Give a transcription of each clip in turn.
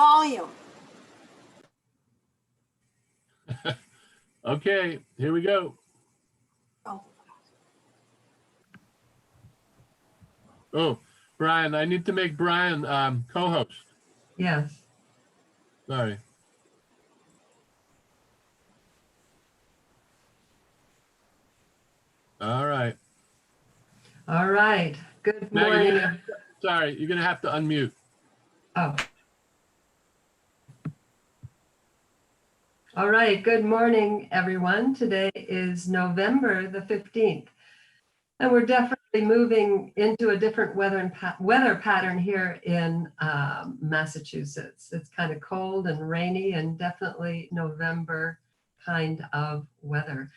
volume. Okay, here we go. Oh, Brian, I need to make Brian co-host. Yes. Sorry. All right. All right. Good Maggie, morning. sorry, you're gonna have to unmute. Oh. All right. Good morning, everyone. Today is November the 15th, and we're definitely moving into a different weather pattern here in Massachusetts. It's kind of cold and rainy, and definitely November kind of weather.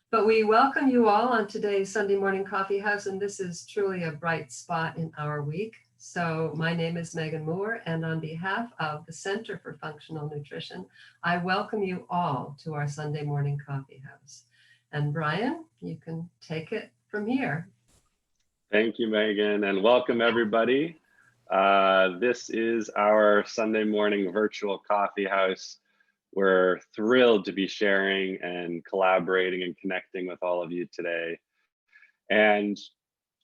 But we welcome you all on today's Sunday Morning Coffee House, and this is truly a bright spot in our week. So my name is Megan Moore, and on behalf of the Center for Functional Nutrition, I welcome you all to our Sunday Morning Coffee House. And Brian, you can take it from here. Thank you, Megan, and welcome everybody. This is our Sunday morning virtual coffee house. We're thrilled to be sharing and collaborating and connecting with all of you today. And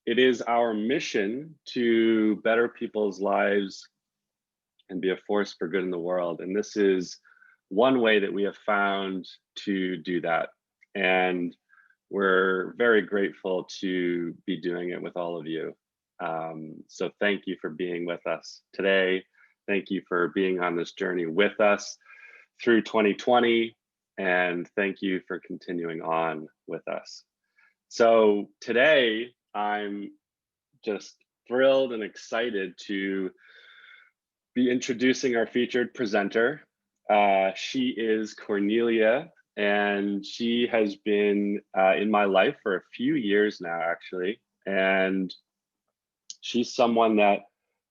it is our mission to better people's lives and be a force for good in the world. And this is one way that we have found to do that. And we're very grateful to be doing it with all of you. So thank you for being with us today. Thank you for being on this journey with us through 2020, and thank you for continuing on with us. So today, I'm just thrilled and excited to be introducing our featured presenter. She is Cornelia, and she has been in my life for a few years now, actually. And she's someone that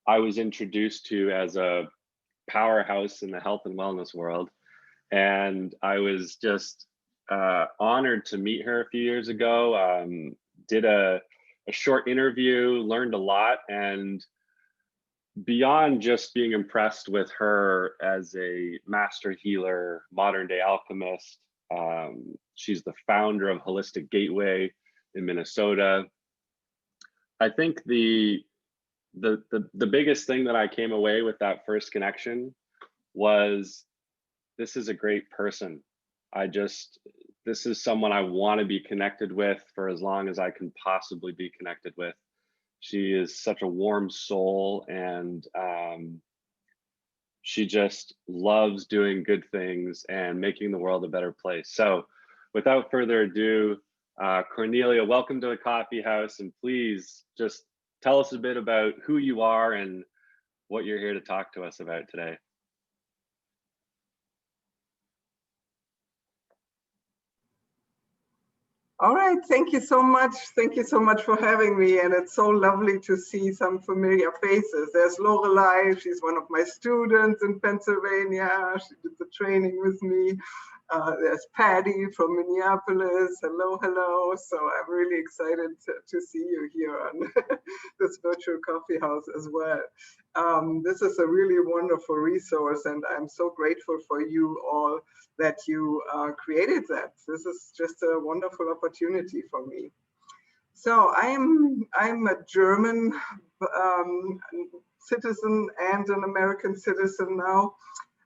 I was introduced to as a powerhouse in the health and wellness world. And I was just honored to meet her a few years ago. Did a short interview, learned a lot, and beyond just being impressed with her as a master healer, modern day alchemist, she's the founder of Holistic Gateway in Minnesota. I think the biggest thing that I came away with that first connection was, this is a great person. This is someone I want to be connected with for as long as I can possibly be connected with. She is such a warm soul, and she just loves doing good things and making the world a better place. So without further ado, Cornelia, welcome to the coffee house, and please just tell us a bit about who you are and what you're here to talk to us about today. All right, thank you so much. Thank you so much for having me. And it's so lovely to see some familiar faces. There's Lorelei, she's one of my students in Pennsylvania. She did the training with me. There's Patty from Minneapolis. Hello, hello. So I'm really excited to see you here on this virtual coffee house as well. This is a really wonderful resource, and I'm so grateful for you all that you created that. This is just a wonderful opportunity for me. So I'm a German citizen and an American citizen now.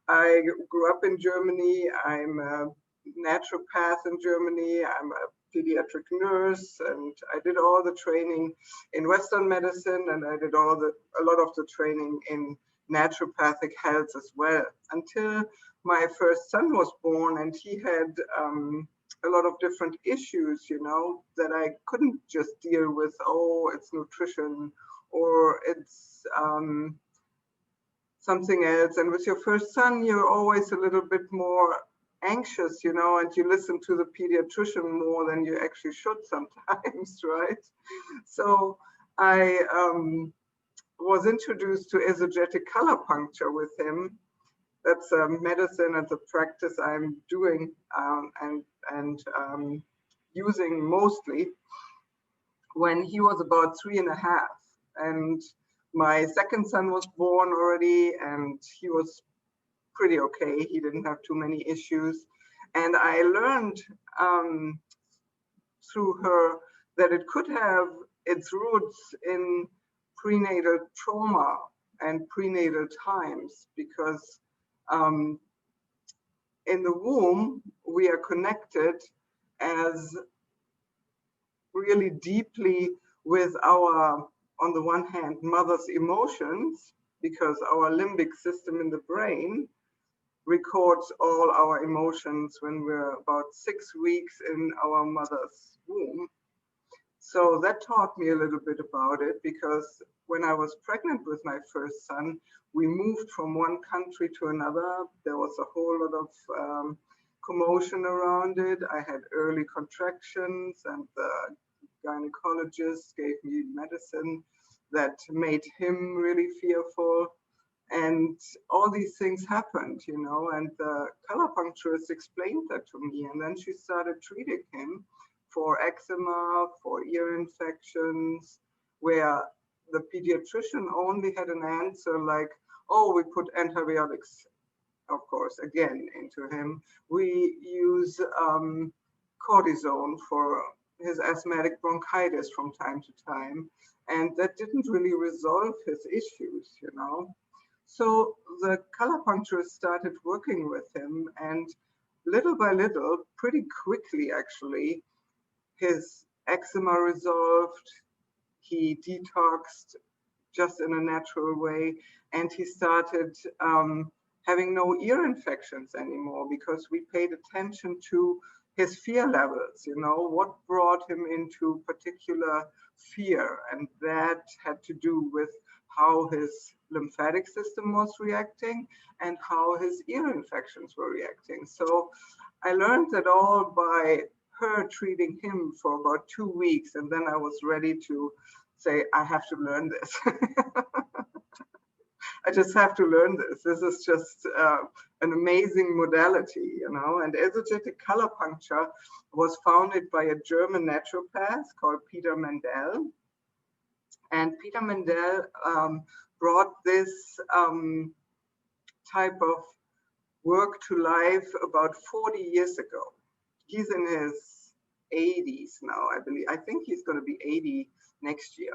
I grew up in Germany. I'm a naturopath in Germany. I'm a pediatric nurse, and I did all the training in Western medicine, and I did a lot of the training in naturopathic health as well, until my first son was born, and he had a lot of different issues, you know, that I couldn't just deal with. Oh, it's nutrition, or it's something else. And with your first son, you're always a little bit more anxious, you know, and you listen to the pediatrician more than you actually should sometimes, right? So I was introduced to exegetic color puncture with him. That's a medicine and a practice I'm doing and using mostly when he was about 3.5. And my second son was born already, and he was pretty okay. He didn't have too many issues. And I learned through her that it could have its roots in prenatal trauma and prenatal times, because in the womb, we are connected as really deeply with our, on the one hand, mother's emotions, because our limbic system in the brain records all our emotions when we're about 6 weeks in our mother's womb. So that taught me a little bit about it, because when I was pregnant with my first son, we moved from one country to another. There was a whole lot of commotion around it. I had early contractions, and the gynecologist gave me medicine that made him really fearful. And all these things happened, you know, and the color puncturist explained that to me. And then she started treating him for eczema, for ear infections, where the pediatrician only had an answer like, oh, we put antibiotics, of course, again, into him. We use cortisone for his asthmatic bronchitis from time to time. And that didn't really resolve his issues, you know. So the color puncturist started working with him, and little by little, pretty quickly actually, his eczema resolved, he detoxed just in a natural way, and he started having no ear infections anymore, because we paid attention to his fear levels, you know, what brought him into particular fear, and that had to do with how his lymphatic system was reacting and how his ear infections were reacting. So I learned that all by her treating him for about 2 weeks, and then I was ready to say, I have to learn this. I just have to learn this. This is just an amazing modality, you know. And exegetic color puncture was founded by a German naturopath called Peter Mendel. And Peter Mendel brought this type of work to life about 40 years ago. He's in his 80s now, I believe. I think he's going to be 80 next year.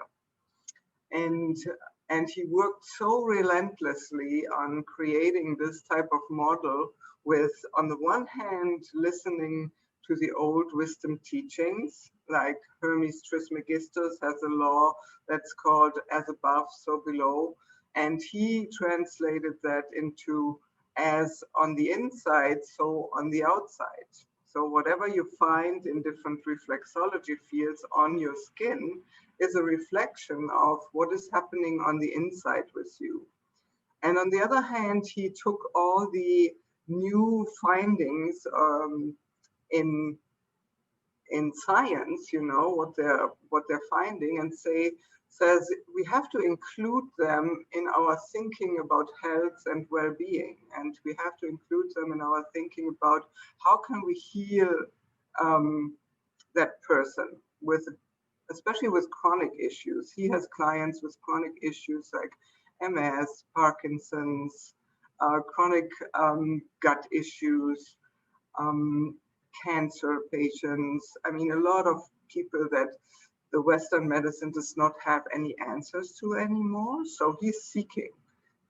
And he worked so relentlessly on creating this type of model with, on the one hand, listening to the old wisdom teachings, like Hermes Trismegistus has a law that's called as above, so below. And he translated that into as on the inside, so on the outside. So whatever you find in different reflexology fields on your skin is a reflection of what is happening on the inside with you. And on the other hand, he took all the new findings in science, you know, what they're finding, and says we have to include them in our thinking about health and well-being, and we have to include them in our thinking about how can we heal that person with, especially with chronic issues. He has clients with chronic issues like MS, Parkinson's, chronic gut issues, cancer patients. I mean, a lot of people that the Western medicine does not have any answers to anymore. So he's seeking.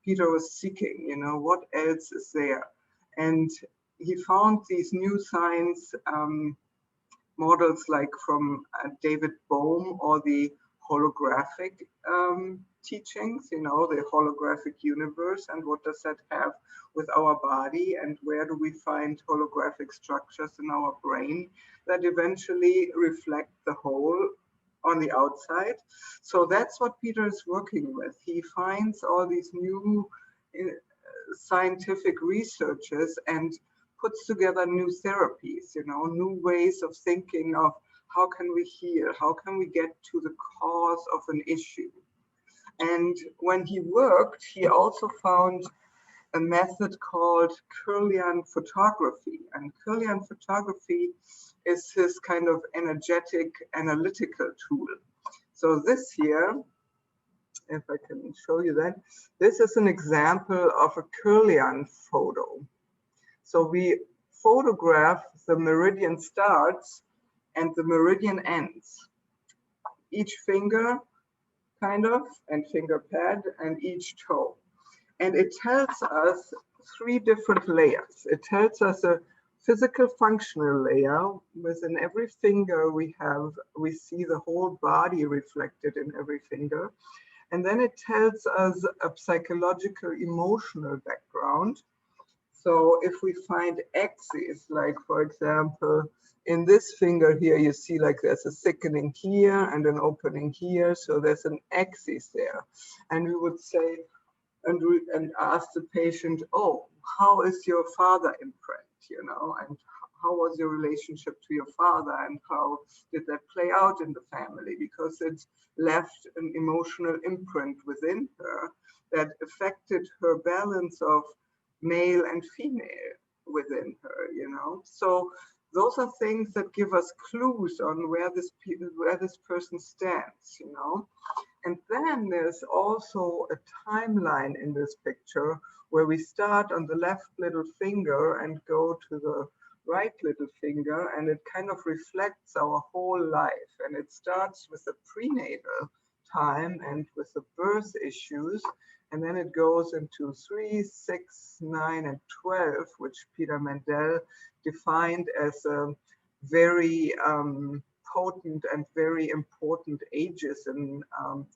Peter was seeking, you know, what else is there? And he found these new science models like from David Bohm, or the holographic teachings, you know, the holographic universe, and what does that have with our body, and where do we find holographic structures in our brain that eventually reflect the whole on the outside. So that's what Peter is working with. He finds all these new scientific researches and puts together new therapies, you know, new ways of thinking of how can we heal, how can we get to the cause of an issue. And when he worked, he also found a method called Kirlian photography. And Kirlian photography is his kind of energetic analytical tool. So this here if I can show you that. This is an example of a Kirlian photo. So we photograph the meridian starts and the meridian ends. Each finger, kind of, and finger pad, and each toe. And it tells us 3 different layers. It tells us a physical functional layer. Within every finger we see the whole body reflected in every finger. And then it tells us a psychological emotional background. So if we find axes, like for example, in this finger here, you see like there's a thickening here and an opening here. So there's an axis there. And we would say, and ask the patient, oh, how is your father imprint, you know, and how was your relationship to your father, and how did that play out in the family? Because it left an emotional imprint within her that affected her balance of male and female within her, you know. So those are things that give us clues on where this person stands, you know. And then there's also a timeline in this picture where we start on the left little finger and go to the right little finger, and it kind of reflects our whole life. And it starts with the prenatal time and with the birth issues, and then it goes into 3, 6, 9, and 12, which Peter Mendel defined as a very potent and very important ages in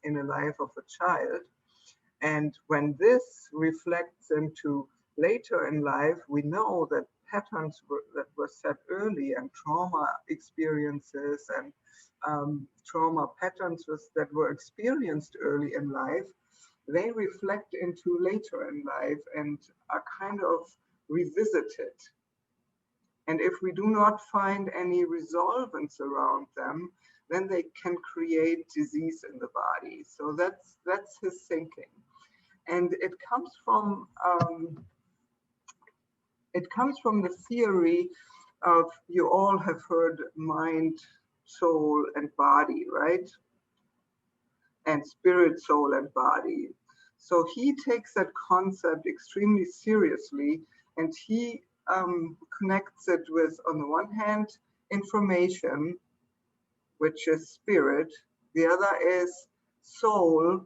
the life of a child. And when this reflects into later in life, we know that patterns that were set early, and trauma experiences and trauma patterns that were experienced early in life, they reflect into later in life and are kind of revisited. And if we do not find any resolvence around them, then they can create disease in the body. So that's his thinking. And it comes from the theory of, you all have heard mind, soul, and body, right? And spirit, soul, and body. So he takes that concept extremely seriously, and he connects it with, on the one hand, information, which is spirit. The other is soul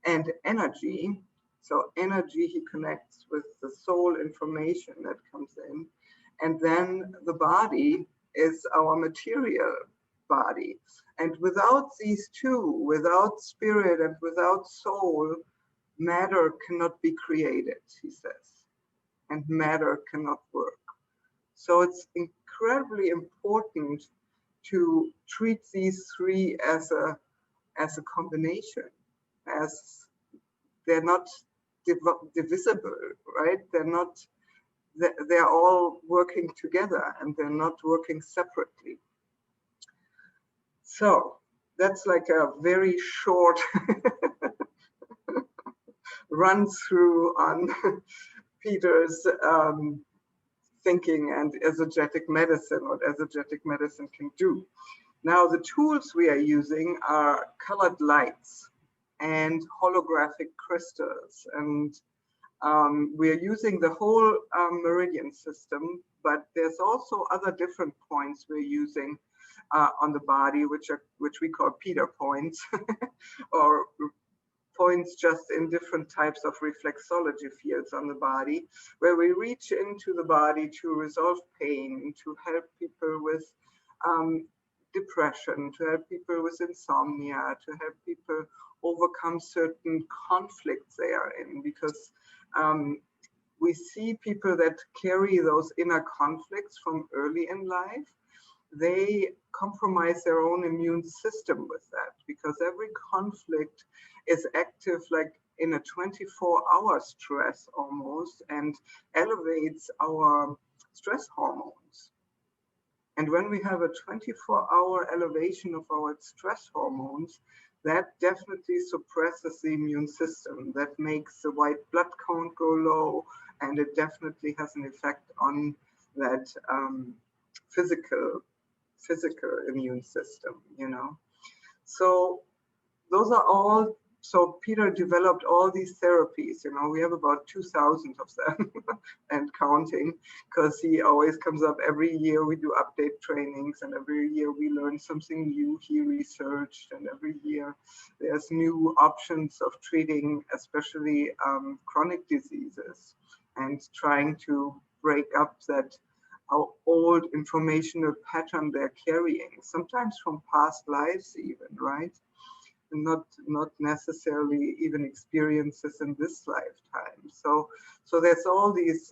and energy. So energy he connects with the soul information that comes in. And then the body is our material body. And without these two, without spirit and without soul, matter cannot be created, he says, and matter cannot work. So it's incredibly important to treat these 3 as a combination, as they're not divisible, right? They're all working together, and they're not working separately. So that's like a very short run through on Peter's thinking and exegetic medicine, what exegetic medicine can do. Now, the tools we are using are colored lights and holographic crystals. And we are using the whole meridian system, but there's also other different points we're using on the body, which we call Peter points, or points just in different types of reflexology fields on the body, where we reach into the body to resolve pain, to help people with depression, to help people with insomnia, to help people overcome certain conflicts they are in, because we see people that carry those inner conflicts from early in life. They compromise their own immune system with that, because every conflict is active like in a 24-hour stress almost, and elevates our stress hormones. And when we have a 24-hour elevation of our stress hormones, that definitely suppresses the immune system. That makes the white blood count go low, and it definitely has an effect on that physical immune system, you know. So those are all so Peter developed all these therapies. We have about 2,000 of them and counting, because he always comes up every year. We do update trainings, and every year we learn something new he researched, and every year there's new options of treating, especially chronic diseases, and trying to break up that our old informational pattern they're carrying, sometimes from past lives even, right? Not necessarily even experiences in this lifetime. So there's all these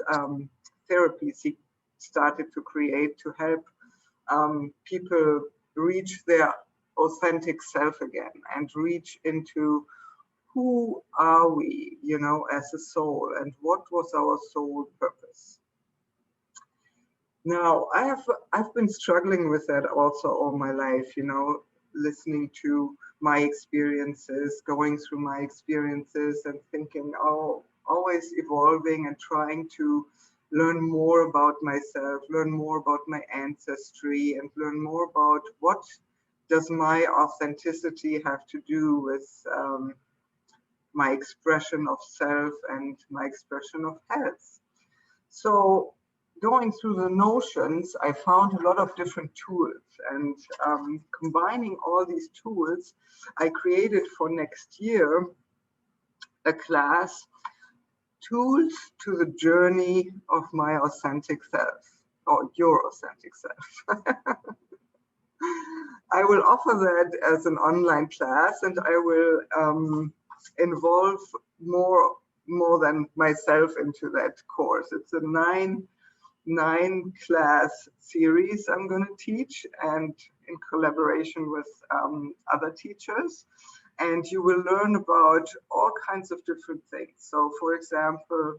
therapies he started to create to help people reach their authentic self again and reach into who are we, as a soul, and what was our soul purpose. Now, I've been struggling with that also all my life, listening to my experiences, going through my experiences and thinking, oh, always evolving and trying to learn more about myself, learn more about my ancestry, and learn more about what does my authenticity have to do with my expression of self and my expression of health. So going through the notions, I found a lot of different tools, and combining all these tools, I created for next year a class, Tools to the Journey of My Authentic Self, or Your Authentic Self. I will offer that as an online class, and I will involve more than myself into that course. It's a nine class series I'm going to teach, and in collaboration with other teachers, and you will learn about all kinds of different things. So for example,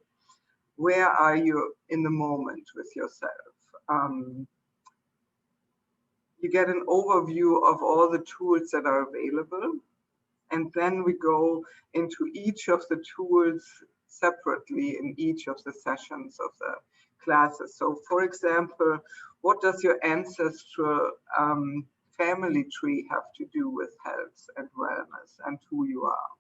where are you in the moment with yourself? You get an overview of all the tools that are available, and then we go into each of the tools separately in each of the sessions of the classes. So for example, what does your ancestral family tree have to do with health and wellness and who you are?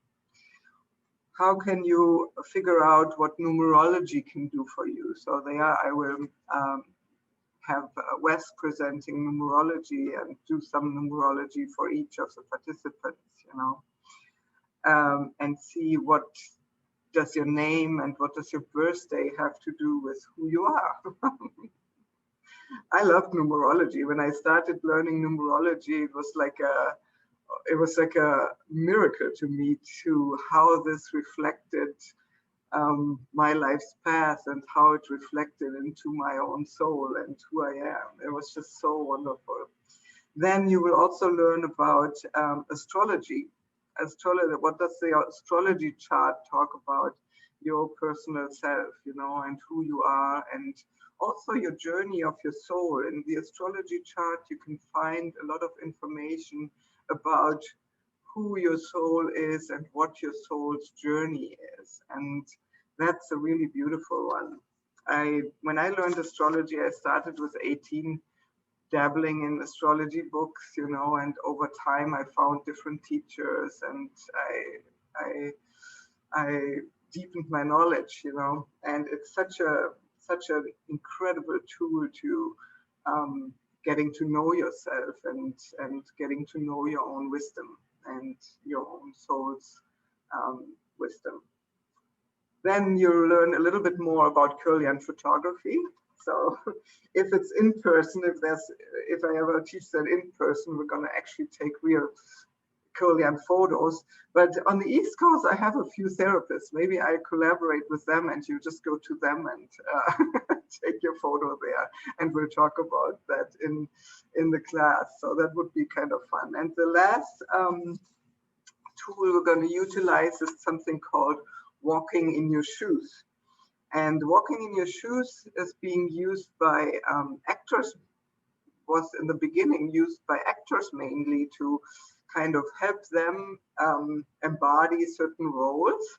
How can you figure out what numerology can do for you? So there I will have Wes presenting numerology and do some numerology for each of the participants, and see what does your name and what does your birthday have to do with who you are. I love numerology. When I started learning numerology, it was like a miracle to me, to how this reflected my life's path and how it reflected into my own soul and who I am. It was just so wonderful. Then you will also learn about astrology. What does the astrology chart talk about your personal self, and who you are, and also your journey of your soul. In the astrology chart, you can find a lot of information about who your soul is and what your soul's journey is. And that's a really beautiful one. When I learned astrology, I started with 18, dabbling in astrology books, and over time I found different teachers, and I deepened my knowledge, and it's such an incredible tool to getting to know yourself and getting to know your own wisdom and your own soul's wisdom. Then you'll learn a little bit more about Kirlian photography. So if it's in person, if I ever teach that in person, we're going to actually take real Kirlian photos. But on the East Coast, I have a few therapists. Maybe I collaborate with them and you just go to them and take your photo there. And we'll talk about that in the class. So that would be kind of fun. And the last tool we're going to utilize is something called walking in your shoes. And walking in your shoes is being used by actors, was in the beginning used by actors mainly to kind of help them embody certain roles.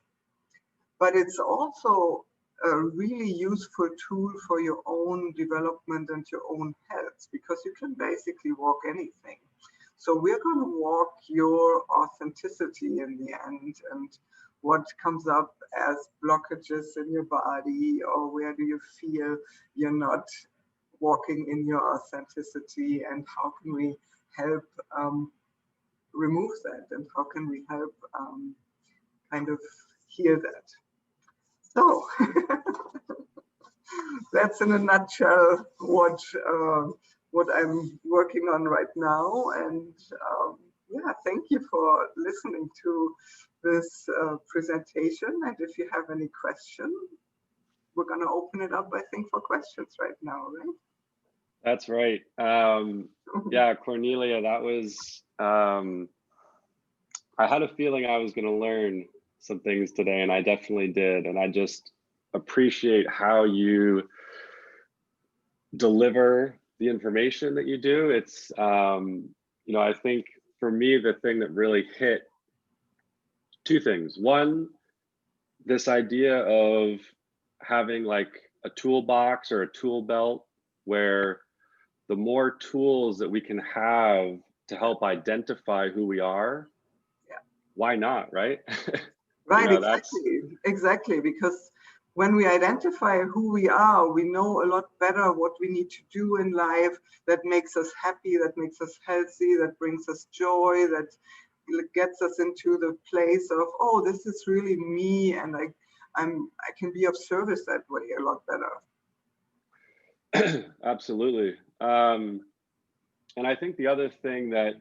But it's also a really useful tool for your own development and your own health, because you can basically walk anything. So we're going to walk your authenticity in the end, and what comes up as blockages in your body, or where do you feel you're not walking in your authenticity, and how can we help remove that, and how can we help kind of heal that. So that's in a nutshell what I'm working on right now. And yeah, thank you for listening to this presentation. And if you have any questions, we're going to open it up, I think, for questions right now, right? That's right. Yeah, Cornelia, that was, I had a feeling I was going to learn some things today, and I definitely did. And I just appreciate how you deliver the information that you do. It's, you know, I think for me, the thing that really hit, two things. One, this idea of having like a toolbox or a tool belt, where the more tools that we can have to help identify who we are, yeah, why not, right? Right, You know, exactly, because when we identify who we are, we know a lot better what we need to do in life that makes us happy, that makes us healthy, that brings us joy, that gets us into the place of, oh, this is really me, and I can be of service that way a lot better. Absolutely. And I think the other thing that,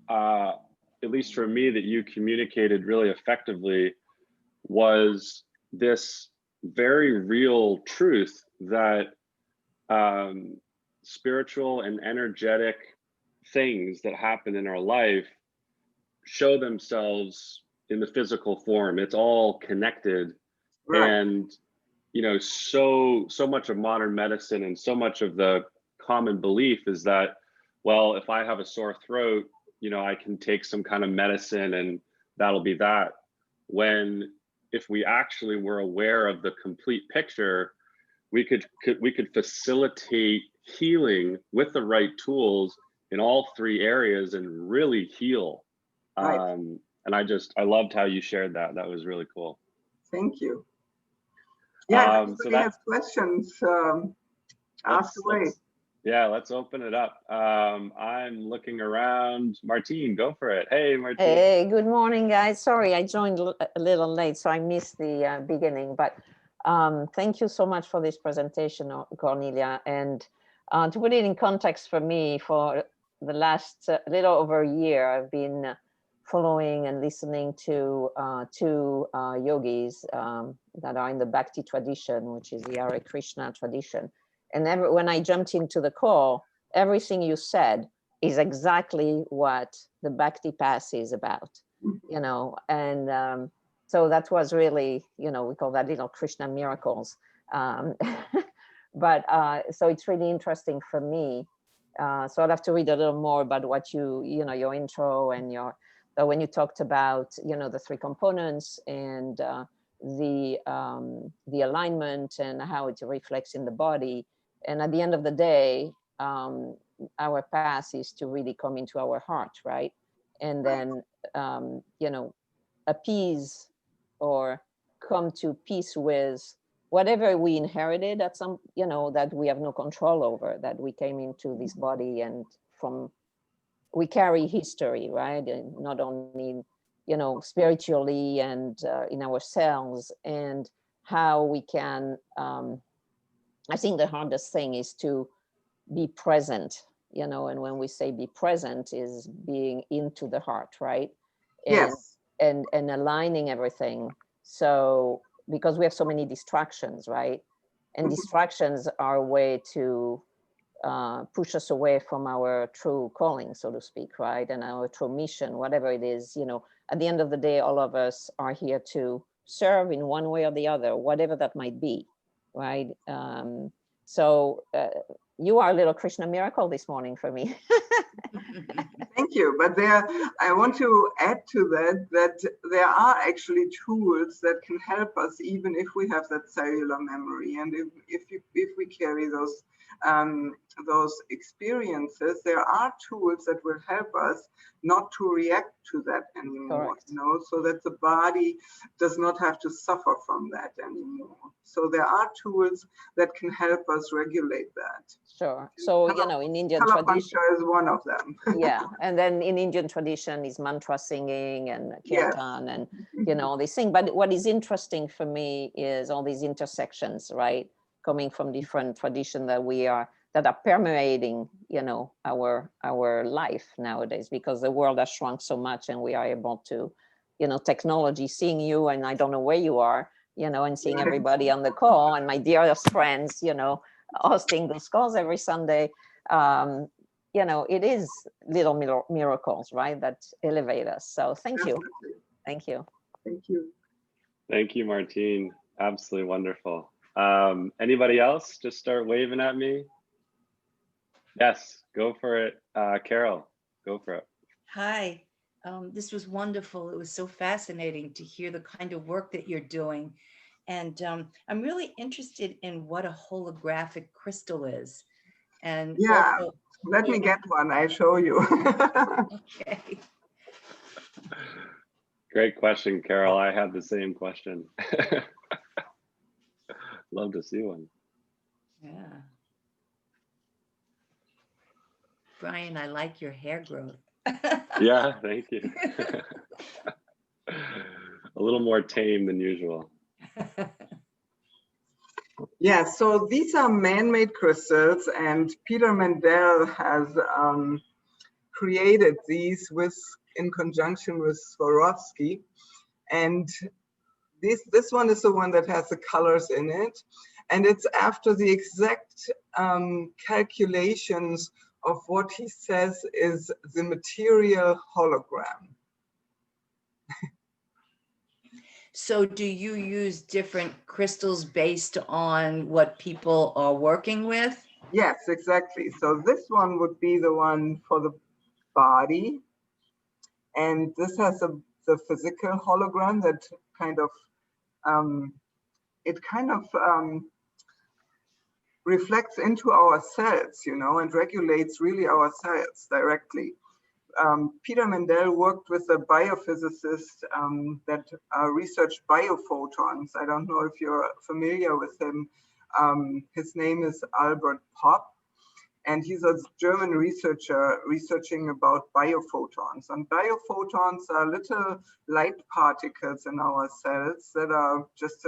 at least for me, that you communicated really effectively was this very real truth that spiritual and energetic things that happen in our life show themselves in the physical form. It's all connected. Right. And you know, so much of modern medicine and so much of the common belief is that, well, if I have a sore throat, you know, I can take some kind of medicine and that'll be that. When if we actually were aware of the complete picture, we could facilitate healing with the right tools in all three areas and really heal. Right. And I loved how you shared that. That was really cool. Thank you. Yeah, if So anybody has questions, ask away. Yeah, let's open it up. I'm looking around. Martine, go for it. Hey, Martine. Hey, good morning, guys. Sorry, I joined a little late, so I missed the beginning. But thank you so much for this presentation, Cornelia. And to put it in context for me, for the last little over a year, I've been following and listening to two yogis that are in the Bhakti tradition, which is the Hare Krishna tradition. And when I jumped into the call, everything you said is exactly what the Bhakti path is about, you know. And so that was really, you know, we call that little Krishna miracles. But so it's really interesting for me. So I'll have to read a little more about what you know, your intro and your, when you talked about, you know, the three components and the alignment and how it reflects in the body. And at the end of the day, our path is to really come into our heart, right? And then, you know, appease or come to peace with whatever we inherited at some, you know, that we have no control over, that we came into this body and from, we carry history, right? And not only, you know, spiritually and in ourselves, and how we can, I think the hardest thing is to be present, you know, and when we say be present is being into the heart, right? And, yes. And aligning everything. So, because we have so many distractions, right? And distractions are a way to push us away from our true calling, so to speak, right? And our true mission, whatever it is, you know, at the end of the day, all of us are here to serve in one way or the other, whatever that might be, right? So you are a little Krishna miracle this morning for me. Thank you. But I want to add to that there are actually tools that can help us even if we have that cellular memory, and if we carry those experiences, there are tools that will help us not to react to that anymore. Correct. You know, so that the body does not have to suffer from that anymore. So there are tools that can help us regulate that. Sure. So, you know, in Indian Color tradition, puncture is one of them. yeah, and then in Indian tradition is mantra singing and kirtan and, you know, all these things. But what is interesting for me is all these intersections, right? Coming from different traditions that are permeating, you know, our life nowadays, because the world has shrunk so much and we are able to, you know, technology, seeing you, and I don't know where you are, you know, and seeing everybody on the call and my dearest friends, you know, hosting those calls every Sunday. You know, it is little miracles, right, that elevate us. So thank you. Thank you. Thank you. Thank you, Martine. Absolutely wonderful. Anybody else? Just start waving at me. Yes, go for it. Carol, go for it. Hi, this was wonderful. It was so fascinating to hear the kind of work that you're doing. And I'm really interested in what a holographic crystal is. And yeah, also, let me get one. I show you. okay. Great question, Carol. I had the same question. Love to see one. Yeah. Brian, I like your hair growth. Yeah, thank you. A little more tame than usual. Yeah, so these are man-made crystals, and Peter Mendel has created these in conjunction with Swarovski. And this one is the one that has the colors in it, and it's after the exact calculations of what he says is the material hologram. So do you use different crystals based on what people are working with? Yes, exactly. So this one would be the one for the body, and this has the physical hologram that kind of reflects into our cells, you know, and regulates really our cells directly. Peter Mendel worked with a biophysicist that researched biophotons. I don't know if you're familiar with him. His name is Albert Popp, and he's a German researcher researching about biophotons. And biophotons are little light particles in our cells that are just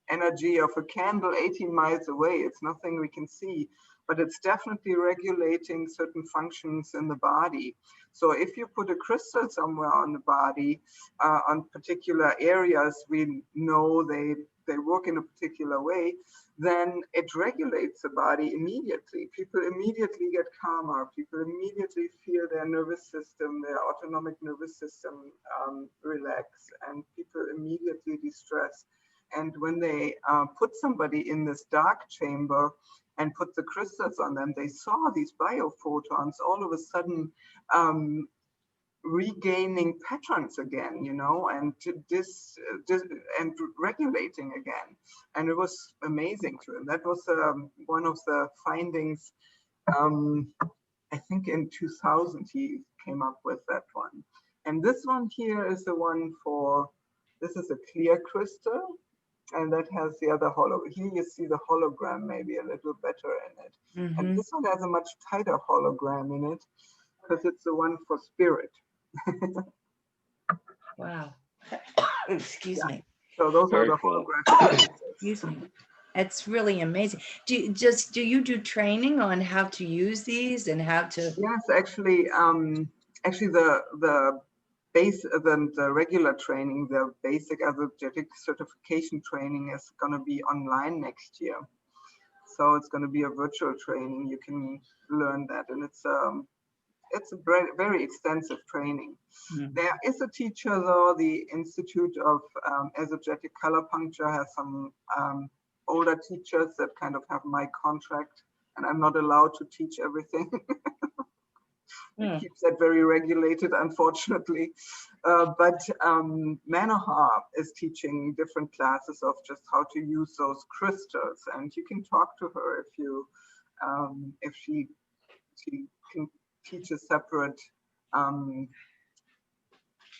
energy of a candle 18 miles away. It's nothing we can see, but it's definitely regulating certain functions in the body. So if you put a crystal somewhere on the body, on particular areas, we know they work in a particular way, then it regulates the body immediately. People immediately get calmer. People immediately feel their nervous system, their autonomic nervous system relax, and people immediately de-stress. And when they put somebody in this dark chamber and put the crystals on them, they saw these biophotons all of a sudden regaining patterns again, you know, and and regulating again. And it was amazing to him. That was one of the findings. I think in 2000 he came up with that one. And this one here is the one for, this is a clear crystal. And that has the other here you see the hologram maybe a little better in it. Mm-hmm. And this one has a much tighter hologram in it because it's the one for spirit. Wow. Excuse me. So those Very are the cool. holographic. Excuse me. It's really amazing. Do you do training on how to use these and how to? Yes, actually the regular training, the basic energetic certification training is going to be online next year. So it's going to be a virtual training. You can learn that, and it's a very extensive training. Mm-hmm. There is a teacher though. The Institute of Exogetic Color Puncture has some older teachers that kind of have my contract, and I'm not allowed to teach everything. Hmm. keeps that very regulated, unfortunately. But Manohar is teaching different classes of just how to use those crystals, and you can talk to her if she can teach a separate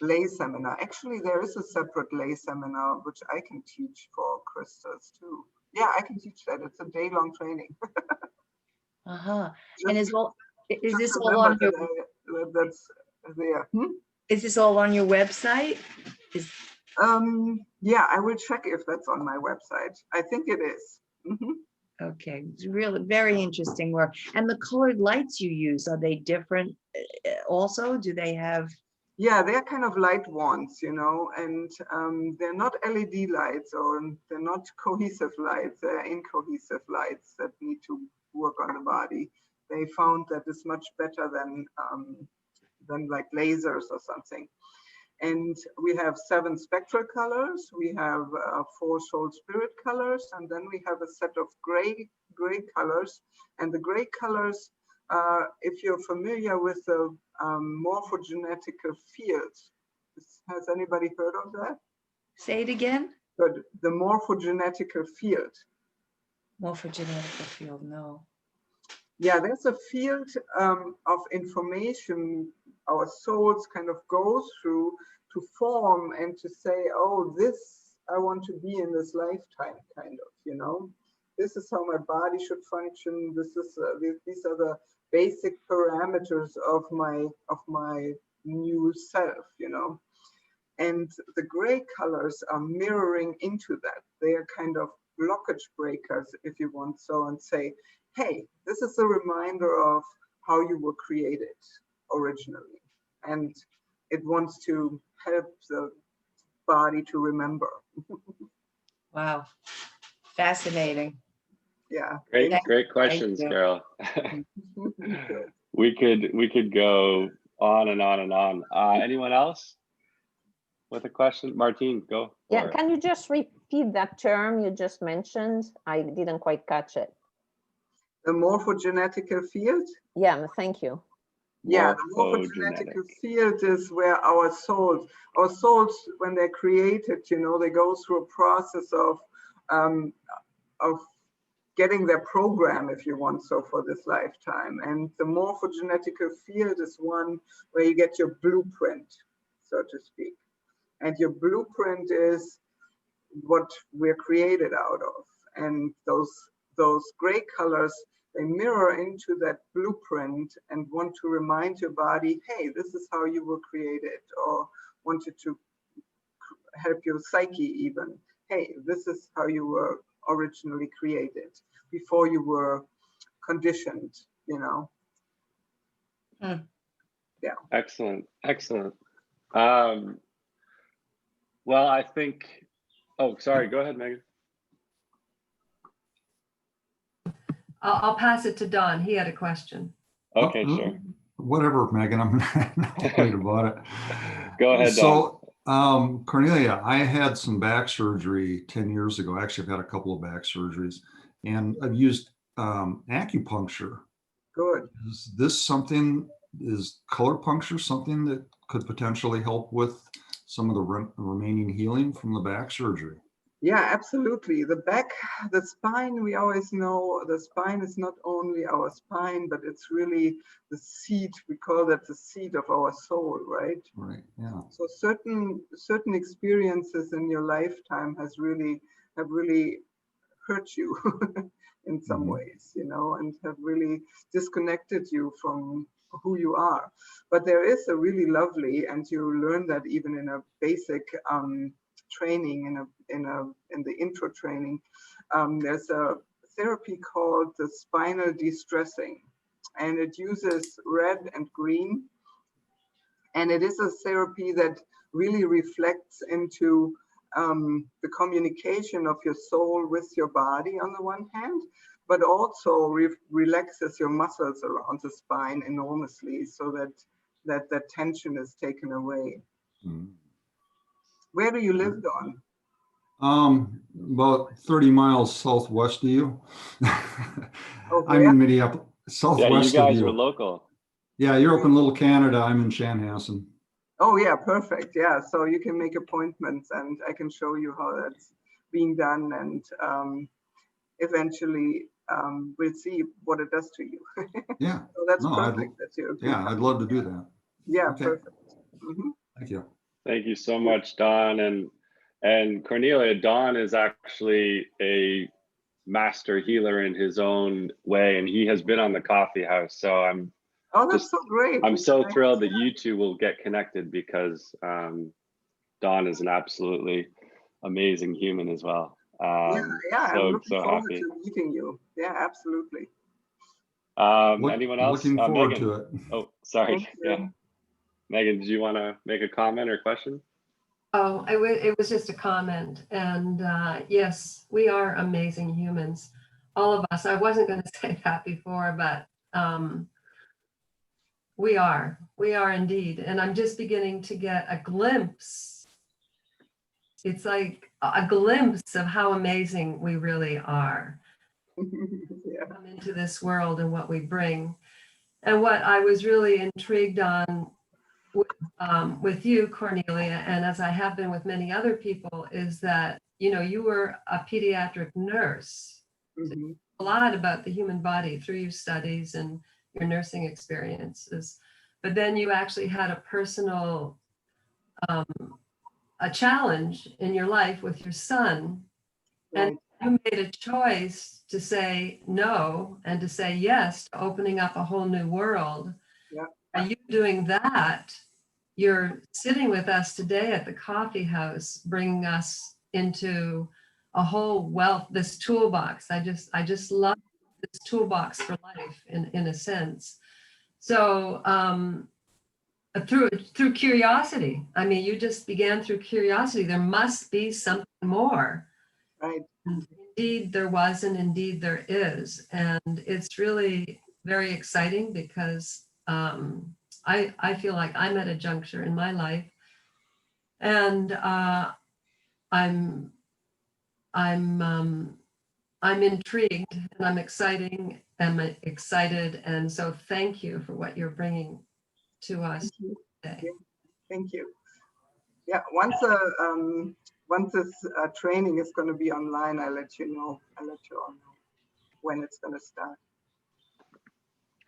lay seminar. Actually, there is a separate lay seminar which I can teach for crystals too. Yeah, I can teach that. It's a day-long training. Uh-huh. Just, And is just this all on your that's there. is this all on your website? Yeah, I will check if that's on my website. I think it is. Okay, it's really very interesting work. And the colored lights you use, are they different also? Do they have? Yeah, they're kind of light wands, and they're not LED lights, or they're not cohesive lights. They're incohesive lights that need to work on the body. They found that it's much better than like lasers or something. And we have 7 spectral colors. We have 4 soul spirit colors, and then we have a set of gray colors. And the gray colors, if you're familiar with the morphogenetical field, has anybody heard of that? Say it again. Good. The morphogenetical field. Morphogenetical field, no. Yeah, there's a field of information our souls kind of go through to form and to say, oh, this I want to be in this lifetime, kind of, This is how my body should function. This is these are the basic parameters of my new self, And the gray colors are mirroring into that. They are kind of blockage breakers, if you want so, and say, hey, this is a reminder of how you were created originally. And it wants to help the body to remember. Wow, fascinating. Yeah. Great questions, Carol. we could go on and on and on. Anyone else with a question? Martine, go. Yeah, can you just repeat that term you just mentioned? I didn't quite catch it. The morphogenetical field? Yeah, thank you. Yeah, the morphogenetical field is where our souls, when they're created, they go through a process of getting their program, if you want so, for this lifetime. And the morphogenetical field is one where you get your blueprint, so to speak. And your blueprint is what we're created out of. And those gray colors, they mirror into that blueprint and want to remind your body, hey, this is how you were created, or wanted to help your psyche even. Hey, this is how you were originally created before you were conditioned, Yeah. Excellent. Well, I think, sorry, go ahead, Megan. I'll pass it to Don. He had a question. Okay, sure. Whatever, Megan, I'm not worried about it. Go ahead, Don. So, Cornelia, I had some back surgery 10 years ago. Actually, I've had a couple of back surgeries, and I've used acupuncture. Good. Is color puncture something that could potentially help with some of the remaining healing from the back surgery? Yeah, absolutely. The spine, we always know the spine is not only our spine, but it's really the seat. We call that the seat of our soul, right? Right, yeah. So certain experiences in your lifetime have really hurt you in some ways, and have really disconnected you from who you are. But there is a really lovely, and you learn that even in a basic training, in the intro training, there's a therapy called the spinal de-stressing, and it uses red and green, and it is a therapy that really reflects into the communication of your soul with your body on the one hand, but also relaxes your muscles around the spine enormously, so that tension is taken away. Where do you live, Don? About 30 miles southwest of you. Oh, I'm in Minneapolis, southwest you guys of you. are local. Yeah, you're up in Little Canada. I'm in Chanhassen. Oh yeah, perfect. Yeah, so you can make appointments and I can show you how that's being done, and eventually we'll see what it does to you. Yeah. So that's No, perfect. That's your yeah, I'd love to do that. Yeah, Okay. perfect. Mhm. Thank you. Thank you so much, Don. And Cornelia, Don is actually a master healer in his own way, and he has been on the coffee house. So Oh, that's so great. I'm so thrilled that you two will get connected, because Don is an absolutely amazing human as well. Yeah, I'm So looking forward happy. to meeting you. Yeah, absolutely. Anyone else? Looking forward Megan. to it. Oh, sorry. Thank you. Yeah. Megan, did you want to make a comment or question? Oh, it was just a comment. And yes, we are amazing humans, all of us. I wasn't going to say that before, but we are indeed. And I'm just beginning to get a glimpse. It's like a glimpse of how amazing we really are. Yeah. Come into this world and what we bring. And what I was really intrigued on with you, Cornelia, and as I have been with many other people, is that, you know, you were a pediatric nurse. Mhm. A lot about the human body through your studies and your nursing experiences. But then you actually had a personal a challenge in your life with your son. And you made a choice to say no and to say yes to opening up a whole new world. Yeah. Are you doing that? You're sitting with us today at the coffee house, bringing us into a whole wealth, this toolbox. I just love this toolbox for life in a sense. So through curiosity, I mean, you just began through curiosity. There must be something more. Right. And indeed there was, and indeed there is. And it's really very exciting because I feel like I'm at a juncture in my life, and I'm intrigued, and I'm excited, and so thank you for what you're bringing to us today. Yeah, thank you. Yeah, once this training is going to be online, I'll let you know. I'll let you all know when it's going to start.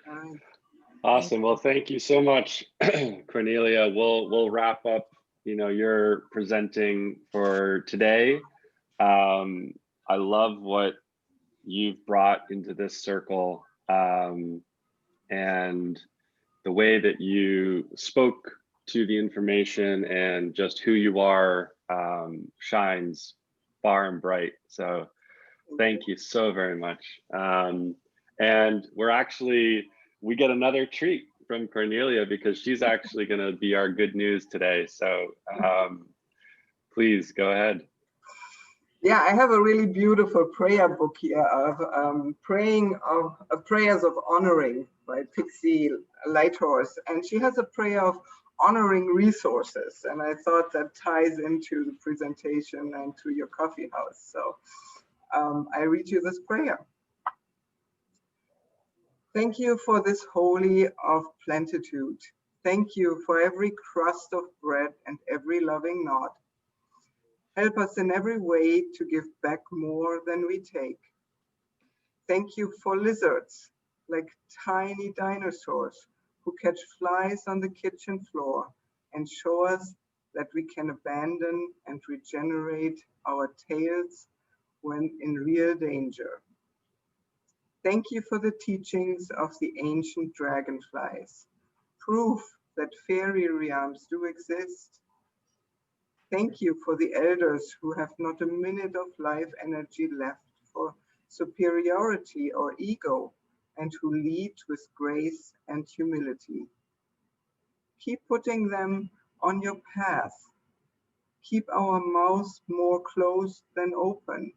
All right. Awesome. Well, thank you so much, Cornelia. We'll wrap up, you know, your presenting for today. I love what you've brought into this circle, and the way that you spoke to the information and just who you are shines far and bright. So thank you so very much. And we get another treat from Cornelia, because she's actually going to be our good news today. So please go ahead. Yeah, I have a really beautiful prayer book here of prayers of honoring by Pixie Lighthorse, and she has a prayer of honoring resources, and I thought that ties into the presentation and to your coffee house. So I read you this prayer. Thank you for this holy of plenitude. Thank you for every crust of bread and every loving nod. Help us in every way to give back more than we take. Thank you for lizards, like tiny dinosaurs, who catch flies on the kitchen floor and show us that we can abandon and regenerate our tails when in real danger. Thank you for the teachings of the ancient dragonflies, proof that fairy realms do exist. Thank you for the elders who have not a minute of life energy left for superiority or ego, and who lead with grace and humility. Keep putting them on your path. Keep our mouths more closed than open,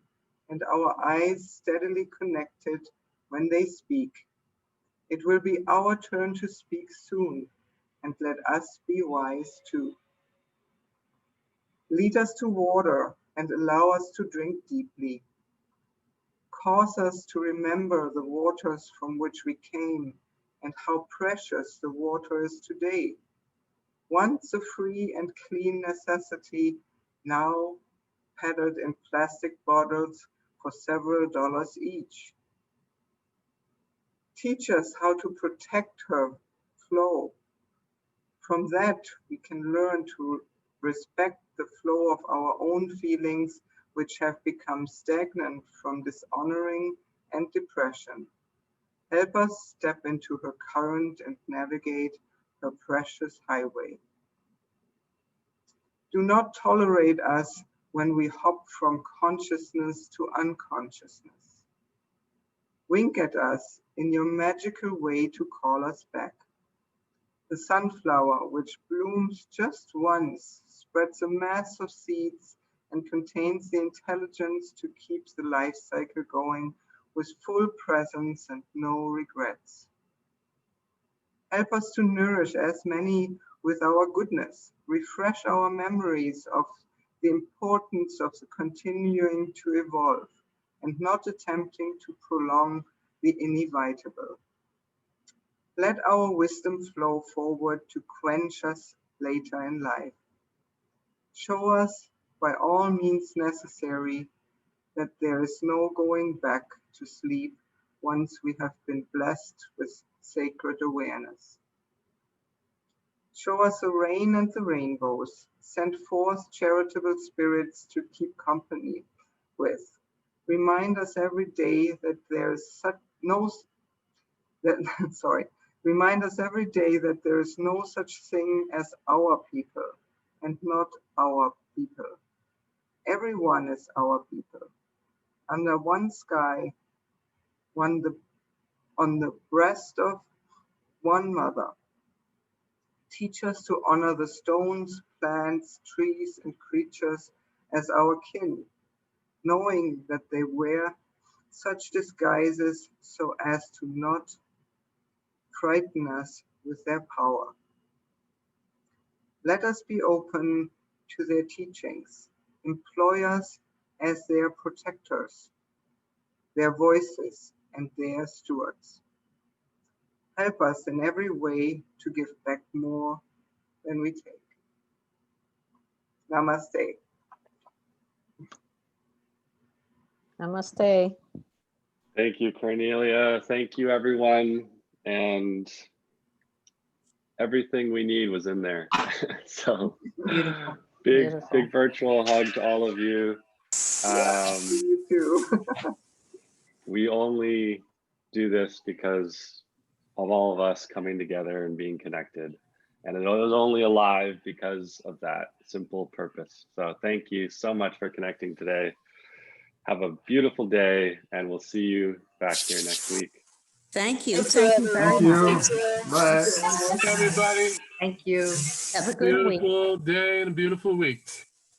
and our eyes steadily connected when they speak. It will be our turn to speak soon, and let us be wise too. Lead us to water and allow us to drink deeply. Cause us to remember the waters from which we came and how precious the water is today. Once a free and clean necessity, now peddled in plastic bottles for several dollars each. Teach us how to protect her flow. From that, we can learn to respect the flow of our own feelings, which have become stagnant from dishonoring and depression. Help us step into her current and navigate her precious highway. Do not tolerate us when we hop from consciousness to unconsciousness. Wink at us in your magical way to call us back. The sunflower, which blooms just once, spreads a mass of seeds and contains the intelligence to keep the life cycle going with full presence and no regrets. Help us to nourish as many with our goodness, refresh our memories of the importance of the continuing to evolve and not attempting to prolong the inevitable. Let our wisdom flow forward to quench us later in life. Show us by all means necessary that there is no going back to sleep once we have been blessed with sacred awareness. Show us the rain and the rainbows. Send forth charitable spirits to keep company with. Remind us every day that there is Remind us every day that there is no such thing as our people and not our people. Everyone is our people. Under one sky, on the breast of one mother. Teach us to honor the stones, plants, trees, and creatures as our kin, knowing that they wear such disguises so as to not frighten us with their power. Let us be open to their teachings, employ us as their protectors, their voices, and their stewards. Help us in every way to give back more than we take. Namaste. Namaste. Thank you, Cornelia. Thank you, everyone. And everything we need was in there. So Beautiful. big Beautiful. virtual hug to all of you. You too. We only do this because of all of us coming together and being connected. And it was only alive because of that simple purpose. So thank you so much for connecting today. Have a beautiful day, and we'll see you back here next week. Thank you. Thank you very much. Bye. Thanks, everybody. Thank you. Have a good week. Beautiful day and a beautiful week.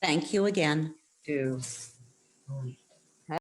Thank you again. Do.